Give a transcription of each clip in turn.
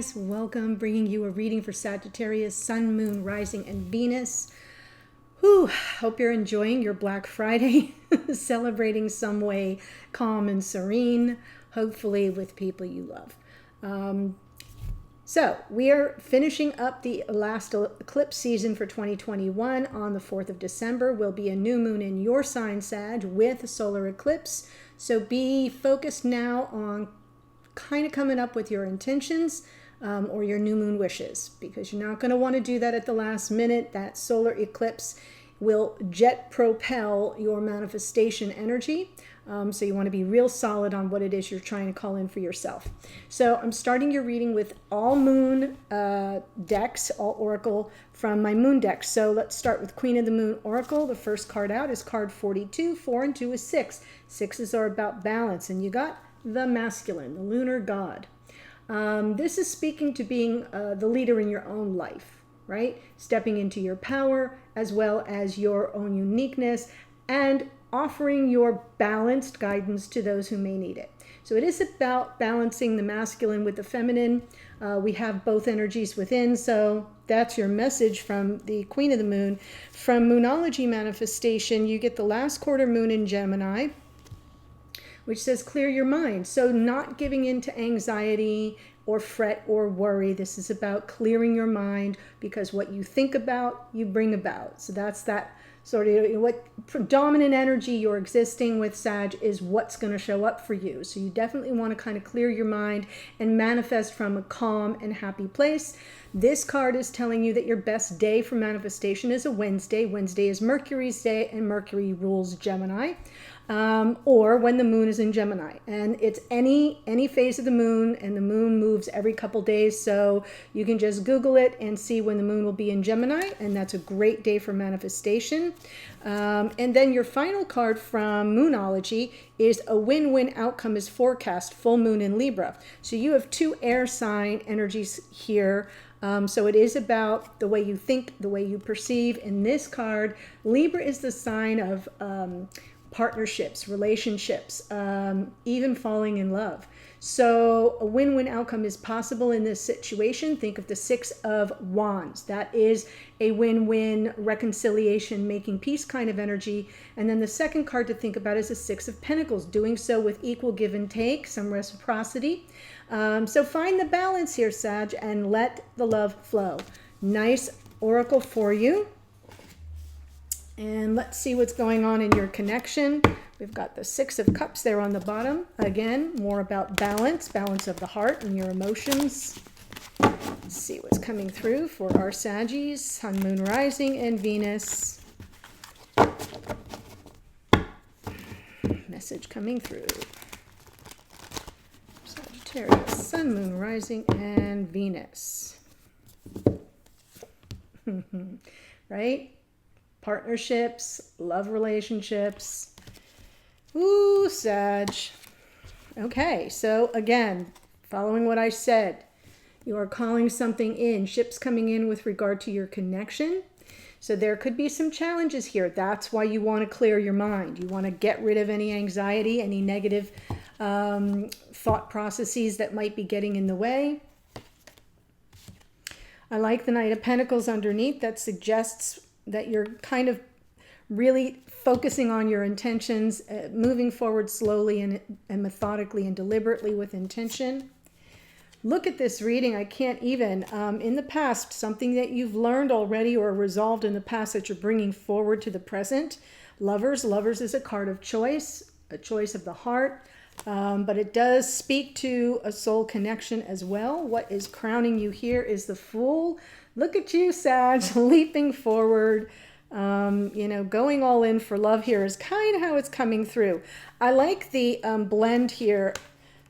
guys, welcome, bringing you a reading for Sagittarius, Sun, Moon, Rising, and Venus. Whew, hope you're enjoying your Black Friday, celebrating some way calm and serene, hopefully with people you love. So we are finishing up the last eclipse season for 2021. On the 4th of December will be a new moon in your sign, Sag, with a solar eclipse. So be focused now on kind of coming up with your intentions or your new moon wishes, because you're not going to want to do that at the last minute. That solar eclipse will jet propel your manifestation energy. So you want to be real solid on what it is you're trying to call in for yourself. So I'm starting your reading with all moon decks, all oracle from my moon deck. So let's start with Queen of the Moon Oracle. The first card out is card 42. 4 and 2 is 6. Sixes are about balance, and you got the masculine, the lunar god. This is speaking to being the leader in your own life, right? Stepping into your power as well as your own uniqueness and offering your balanced guidance to those who may need it. So it is about balancing the masculine with the feminine. We have both energies within, so that's your message from the Queen of the Moon. From Moonology Manifestation, you get the last quarter moon in Gemini, which says clear your mind. So not giving in to anxiety or fret or worry. This is about clearing your mind, because what you think about, you bring about. So that's that sort of what predominant energy you're existing with, Sag, is what's going to show up for you. So you definitely want to kind of clear your mind and manifest from a calm and happy place. This card is telling you that your best day for manifestation is a Wednesday. Wednesday is Mercury's day, and Mercury rules Gemini. Or when the moon is in Gemini, and it's any phase of the moon, and the moon moves every couple days, so you can just Google it and see when the moon will be in Gemini, and that's a great day for manifestation. And then your final card from Moonology is a win-win outcome is forecast, full moon in Libra. So you have two air sign energies here. So it is about the way you think, the way you perceive. In this card, Libra is the sign of partnerships, relationships, even falling in love. So a win-win outcome is possible in this situation. Think of the Six of Wands. That is a win-win, reconciliation, making peace kind of energy. And then the second card to think about is the Six of Pentacles, doing so with equal give and take, some reciprocity. So find the balance here, Sag, and let the love flow. Nice oracle for you. And let's see what's going on in your connection. We've got the Six of Cups there on the bottom. Again, more about balance, balance of the heart and your emotions. Let's see what's coming through for our Saggies, Sun, Moon, Rising, and Venus. Message coming through. Sagittarius, Sun, Moon, Rising, and Venus. Right? Partnerships, love relationships. Ooh, Sag. Okay, so again, following what I said, you are calling something in, ships coming in with regard to your connection. So there could be some challenges here. That's why you want to clear your mind. You want to get rid of any anxiety, any negative thought processes that might be getting in the way. I like the Knight of Pentacles underneath. That suggests that you're kind of really focusing on your intentions, moving forward slowly and methodically and deliberately with intention. Look at this reading. I can't even. In the past, something that you've learned already or resolved in the past that you're bringing forward to the present. Lovers. Lovers is a card of choice, a choice of the heart. But it does speak to a soul connection as well. What is crowning you here is the Fool. Look at you, Sag, leaping forward, going all in for love here is kind of how it's coming through. I like the blend here,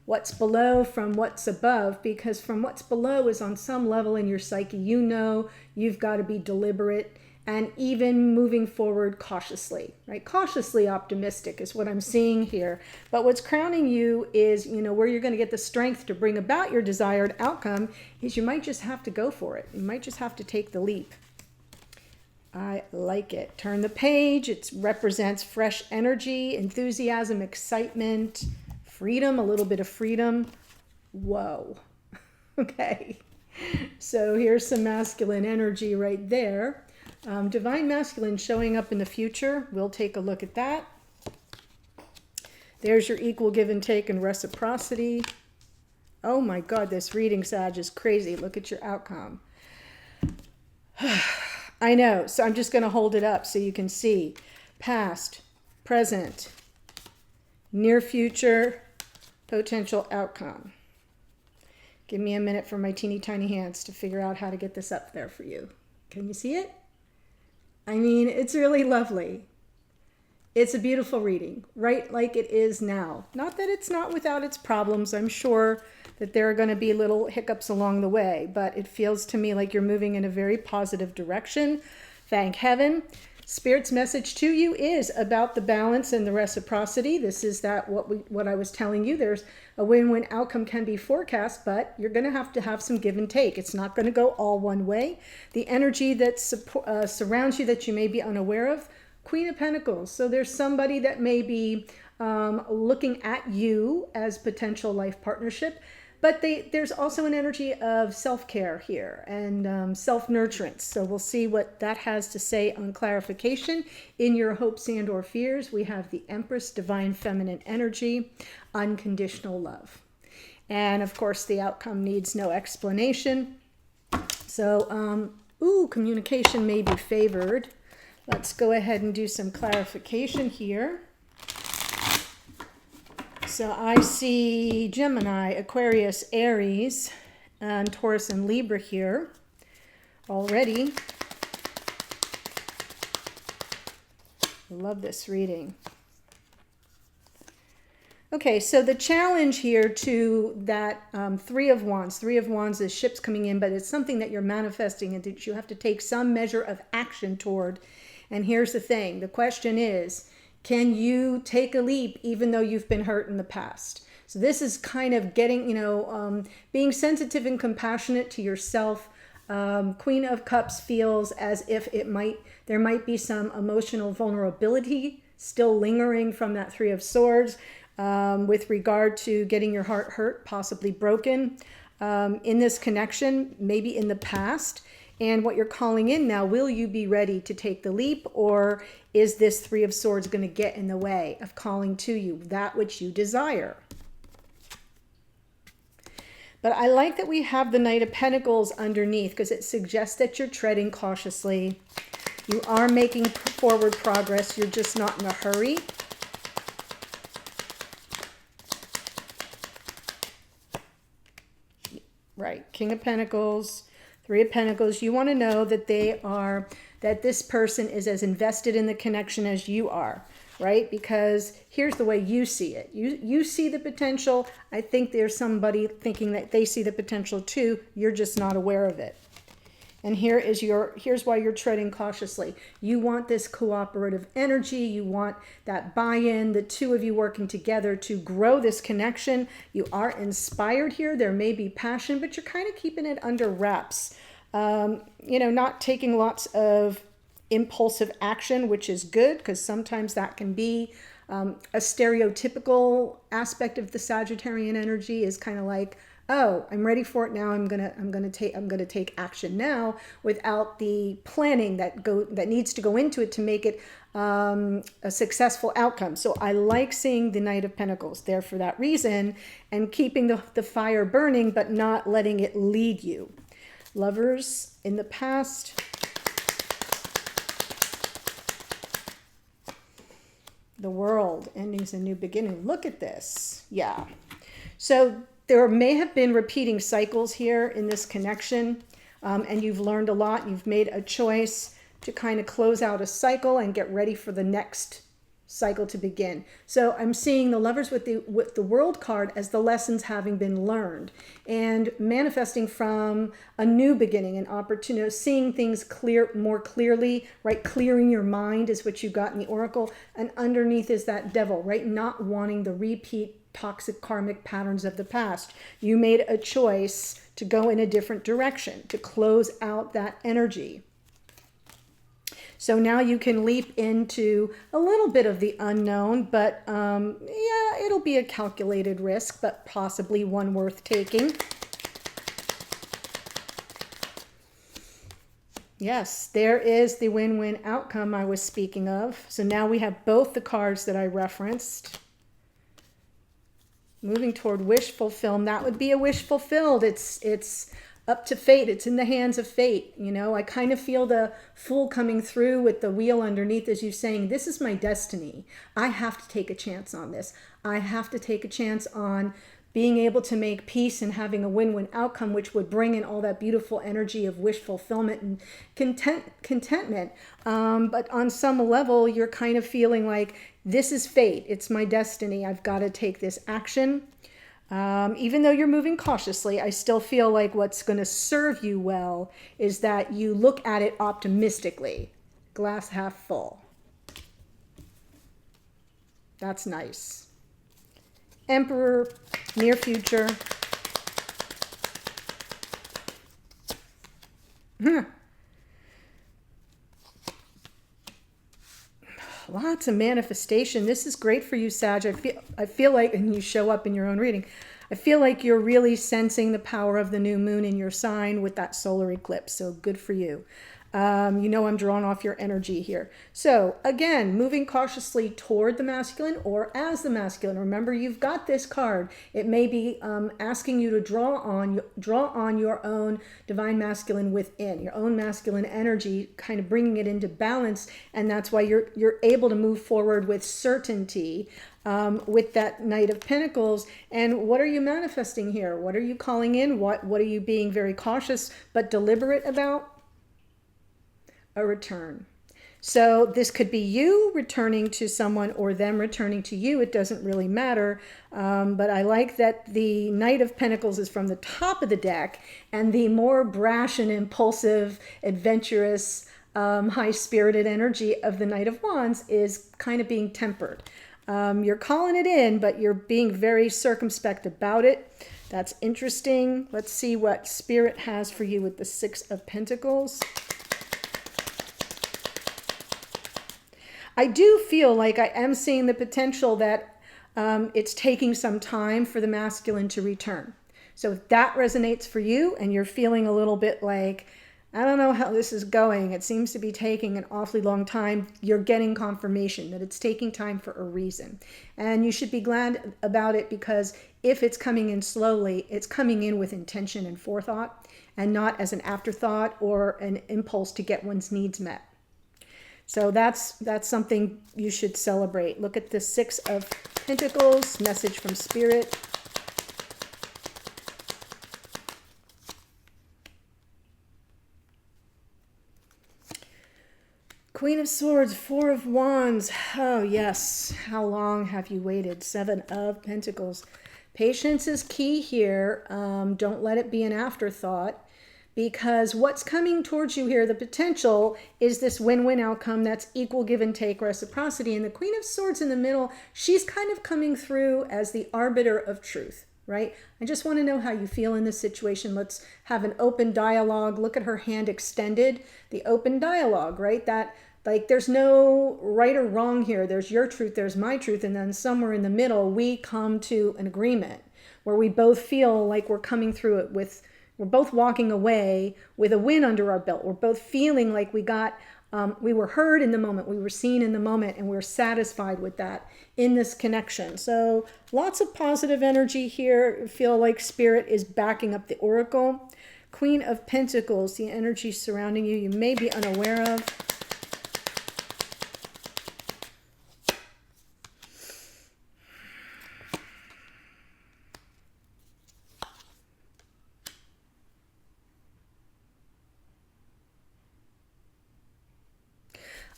what's below from what's above, because from what's below is on some level in your psyche, you've got to be deliberate and even moving forward cautiously, right? Cautiously optimistic is what I'm seeing here. But what's crowning you is, where you're going to get the strength to bring about your desired outcome is you might just have to go for it. You might just have to take the leap. I like it. Turn the page. It represents fresh energy, enthusiasm, excitement, freedom, a little bit of freedom. Whoa. Okay. So here's some masculine energy right there. Divine masculine showing up in the future. We'll take a look at that. There's your equal give and take and reciprocity. Oh my God, this reading, Sag, is crazy. Look at your outcome. I know. So I'm just going to hold it up so you can see. Past, present, near future, potential outcome. Give me a minute for my teeny tiny hands to figure out how to get this up there for you. Can you see it? I mean, it's really lovely. It's a beautiful reading, right like it is now. Not that it's not without its problems. I'm sure that there are going to be little hiccups along the way, but it feels to me like you're moving in a very positive direction. Thank heaven. Spirit's message to you is about the balance and the reciprocity. This is what I was telling you. There's a win-win outcome can be forecast, but you're going to have some give and take. It's not going to go all one way. The energy that surrounds you that you may be unaware of, Queen of Pentacles. So there's somebody that may be looking at you as potential life partnership, but there's also an energy of self-care here and self-nurturance. So we'll see what that has to say on clarification. In your hopes and or fears, we have the Empress, divine feminine energy, unconditional love. And of course, the outcome needs no explanation. So, communication may be favored. Let's go ahead and do some clarification here. So I see Gemini, Aquarius, Aries, and Taurus and Libra here already. I love this reading. Okay, so the challenge here to that Three of Wands is ships coming in, but it's something that you're manifesting and that you have to take some measure of action toward. And here's the thing. The question is, can you take a leap even though you've been hurt in the past? So this is kind of getting, being sensitive and compassionate to yourself. Queen of Cups feels as if there might be some emotional vulnerability still lingering from that Three of Swords with regard to getting your heart hurt, possibly broken in this connection, maybe in the past. And what you're calling in now, will you be ready to take the leap, or is this Three of Swords going to get in the way of calling to you that which you desire? But I like that we have the Knight of Pentacles underneath because it suggests that you're treading cautiously. You are making forward progress. You're just not in a hurry. Right. King of Pentacles, Three of Pentacles. You want to know that that this person is as invested in the connection as you are, right? Because here's the way you see it. You see the potential. I think there's somebody thinking that they see the potential too. You're just not aware of it. And here's why you're treading cautiously. You want this cooperative energy. You want that buy-in, the two of you working together to grow this connection. You are inspired here. There may be passion, but you're kind of keeping it under wraps. Not taking lots of impulsive action, which is good because sometimes that can be a stereotypical aspect of the Sagittarian energy is kind of like, oh, I'm ready for it now. I'm gonna take action now without the planning that needs to go into it to make it a successful outcome. So I like seeing the Knight of Pentacles there for that reason and keeping the fire burning, but not letting it lead you. Lovers in the past. The World, endings and new beginning. Look at this. Yeah. So there may have been repeating cycles here in this connection, and you've learned a lot. You've made a choice to kind of close out a cycle and get ready for the next cycle to begin. So I'm seeing the Lovers with the World card as the lessons having been learned and manifesting from a new beginning, an opportunity, seeing things more clearly, right? Clearing your mind is what you got in the Oracle. And underneath is that Devil, right? Not wanting the repeat toxic karmic patterns of the past. You made a choice to go in a different direction, to close out that energy. So now you can leap into a little bit of the unknown, but yeah, it'll be a calculated risk, but possibly one worth taking. Yes, there is the win-win outcome I was speaking of. So now we have both the cards that I referenced. Moving toward wish fulfillment. That would be a wish fulfilled. It's up to fate. It's in the hands of fate. You know, I kind of feel the Fool coming through with the wheel underneath as you saying, this is my destiny. I have to take a chance on this. I have to take a chance on being able to make peace and having a win-win outcome, which would bring in all that beautiful energy of wish fulfillment and contentment. But on some level, you're kind of feeling like, this is fate. It's my destiny. I've got to take this action. Even though you're moving cautiously, I still feel like what's going to serve you well is that you look at it optimistically. Glass half full. That's nice. Emperor, near future. Lots of manifestation. This is great for you, Sag. I feel like, and you show up in your own reading, I feel like you're really sensing the power of the new moon in your sign with that solar eclipse. So good for you. You know I'm drawing off your energy here. So again, moving cautiously toward the masculine or as the masculine. Remember, you've got this card. It may be asking you to draw on your own divine masculine within, your own masculine energy, kind of bringing it into balance. And that's why you're able to move forward with certainty with that Knight of Pentacles. And what are you manifesting here? What are you calling in? What are you being very cautious but deliberate about? A return. So this could be you returning to someone or them returning to you. It doesn't really matter. But I like that the Knight of Pentacles is from the top of the deck, and the more brash and impulsive, adventurous, high-spirited energy of the Knight of Wands is kind of being tempered. You're calling it in, but you're being very circumspect about it. That's interesting. Let's see what Spirit has for you with the Six of Pentacles. I do feel like I am seeing the potential that it's taking some time for the masculine to return. So if that resonates for you and you're feeling a little bit like, I don't know how this is going, it seems to be taking an awfully long time, you're getting confirmation that it's taking time for a reason. And you should be glad about it, because if it's coming in slowly, it's coming in with intention and forethought and not as an afterthought or an impulse to get one's needs met. So that's something you should celebrate. Look at the Six of Pentacles, message from Spirit. Queen of Swords, Four of Wands. Oh, yes. How long have you waited? Seven of Pentacles. Patience is key here. Don't let it be an afterthought. Because what's coming towards you here, the potential, is this win-win outcome that's equal give and take reciprocity. And the Queen of Swords in the middle, she's kind of coming through as the arbiter of truth, right? I just want to know how you feel in this situation. Let's have an open dialogue. Look at her hand extended, the open dialogue, right? That, like, there's no right or wrong here. There's your truth, there's my truth. And then somewhere in the middle, we come to an agreement where we both feel like we're coming through it with, we're both walking away with a win under our belt. We're both feeling like we were heard in the moment, we were seen in the moment, and we're satisfied with that in this connection. So lots of positive energy here. I feel like Spirit is backing up the Oracle. Queen of Pentacles, the energy surrounding you, you may be unaware of.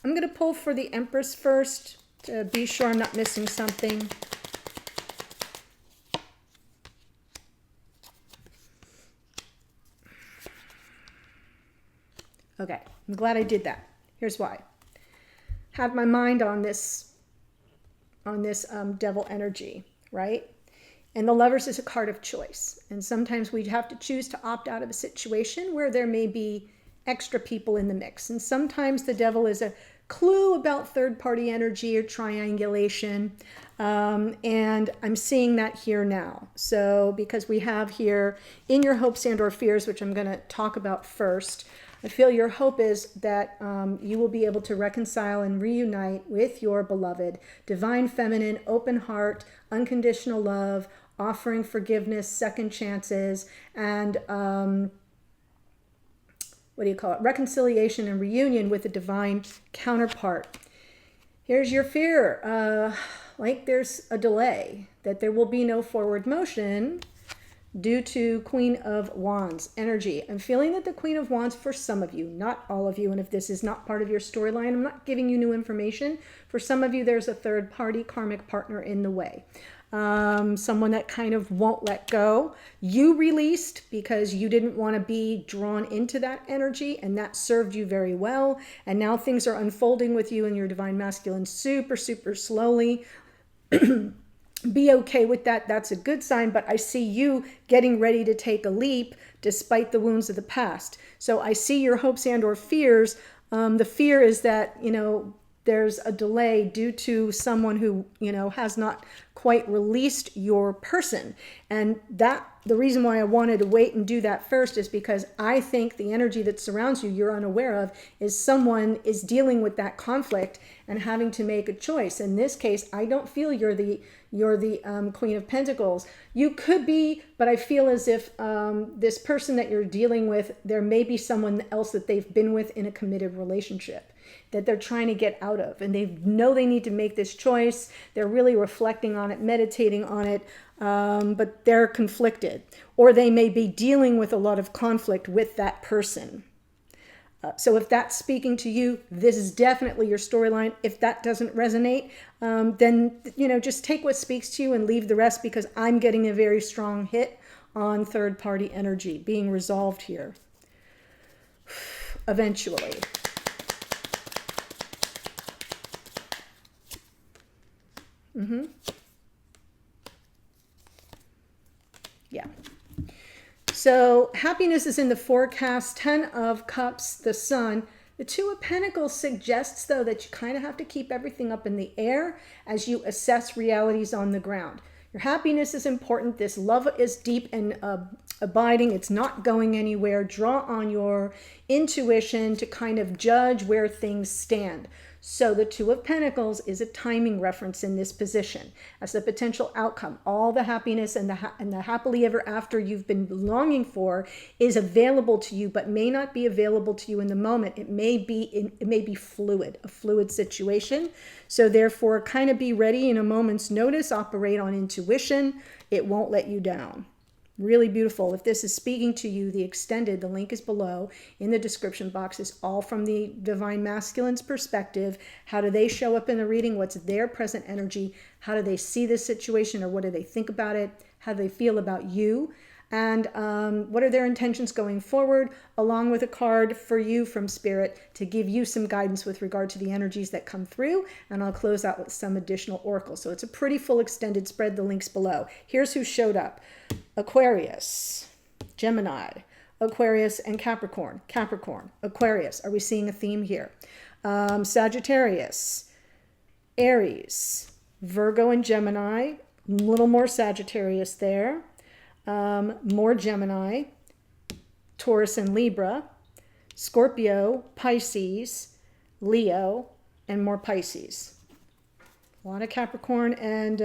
I'm going to pull for the Empress first to be sure I'm not missing something. Okay, I'm glad I did that. Here's why. Have my mind on this devil energy, right? And the Lovers is a card of choice. And sometimes we have to choose to opt out of a situation where there may be extra people in the mix. And sometimes the devil is a clue about third-party energy or triangulation. And I'm seeing that here now. So because we have here in your hopes and or fears, which I'm going to talk about first, I feel your hope is that you will be able to reconcile and reunite with your beloved. Divine feminine, open heart, unconditional love, offering forgiveness, second chances, and reconciliation and reunion with a divine counterpart. Here's your fear. Like there's a delay, that there will be no forward motion due to Queen of Wands energy. I'm feeling that the Queen of Wands, for some of you, not all of you, and if this is not part of your storyline, I'm not giving you new information. For some of you, there's a third party karmic partner in the way. Someone that kind of won't let go. You released because you didn't want to be drawn into that energy, and that served you very well. And now things are unfolding with you and your divine masculine super, super slowly. Be okay with that. That's a good sign, but I see you getting ready to take a leap despite the wounds of the past. So I see your hopes and or fears. The fear is that, there's a delay due to someone who, has not quite released your person. And the reason why I wanted to wait and do that first is because I think the energy that surrounds you, you're unaware of, is someone is dealing with that conflict and having to make a choice. In this case, I don't feel you're the Queen of Pentacles. You could be, but I feel as if this person that you're dealing with, there may be someone else that they've been with in a committed relationship that they're trying to get out of, and they know they need to make this choice. They're really reflecting on it, meditating on it, but they're conflicted, or they may be dealing with a lot of conflict with that person. So if that's speaking to you, this is definitely your storyline. If that doesn't resonate, then, just take what speaks to you and leave the rest, because I'm getting a very strong hit on third party energy being resolved here. Eventually. Yeah. So happiness is in the forecast. 10 of Cups, the Sun. The Two of Pentacles suggests, though, that you kind of have to keep everything up in the air as you assess realities on the ground. Your happiness is important. This love is deep and abiding. It's not going anywhere. Draw on your intuition to kind of judge where things stand. So the Two of Pentacles is a timing reference in this position as the potential outcome. All the happiness and the happily ever after you've been longing for is available to you, but may not be available to you in the moment. It may be fluid, a fluid situation. So therefore, kind of be ready in a moment's notice. Operate on intuition. It won't let you down. Really beautiful. If this is speaking to you, the extended, the link is below in the description box, is all from the Divine Masculine's perspective. How do they show up in the reading? What's their present energy? How do they see this situation, or what do they think about it? How do they feel about you? And what are their intentions going forward, along with a card for you from Spirit to give you some guidance with regard to the energies that come through. And I'll close out with some additional oracles. So it's a pretty full extended spread. The link's below. Here's who showed up. Aquarius, Gemini, Aquarius, and Capricorn. Capricorn, Aquarius. Are we seeing a theme here? Sagittarius, Aries, Virgo, and Gemini. A little more Sagittarius there. More Gemini, Taurus, and Libra. Scorpio, Pisces, Leo, and more Pisces. A lot of Capricorn and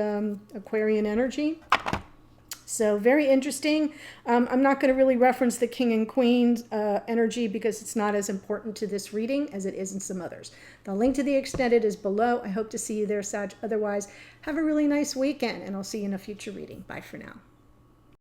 Aquarian energy. So very interesting. I'm not going to really reference the King and Queen's energy because it's not as important to this reading as it is in some others. The link to the extended is below. I hope to see you there, Sag. Otherwise, have a really nice weekend, and I'll see you in a future reading. Bye for now.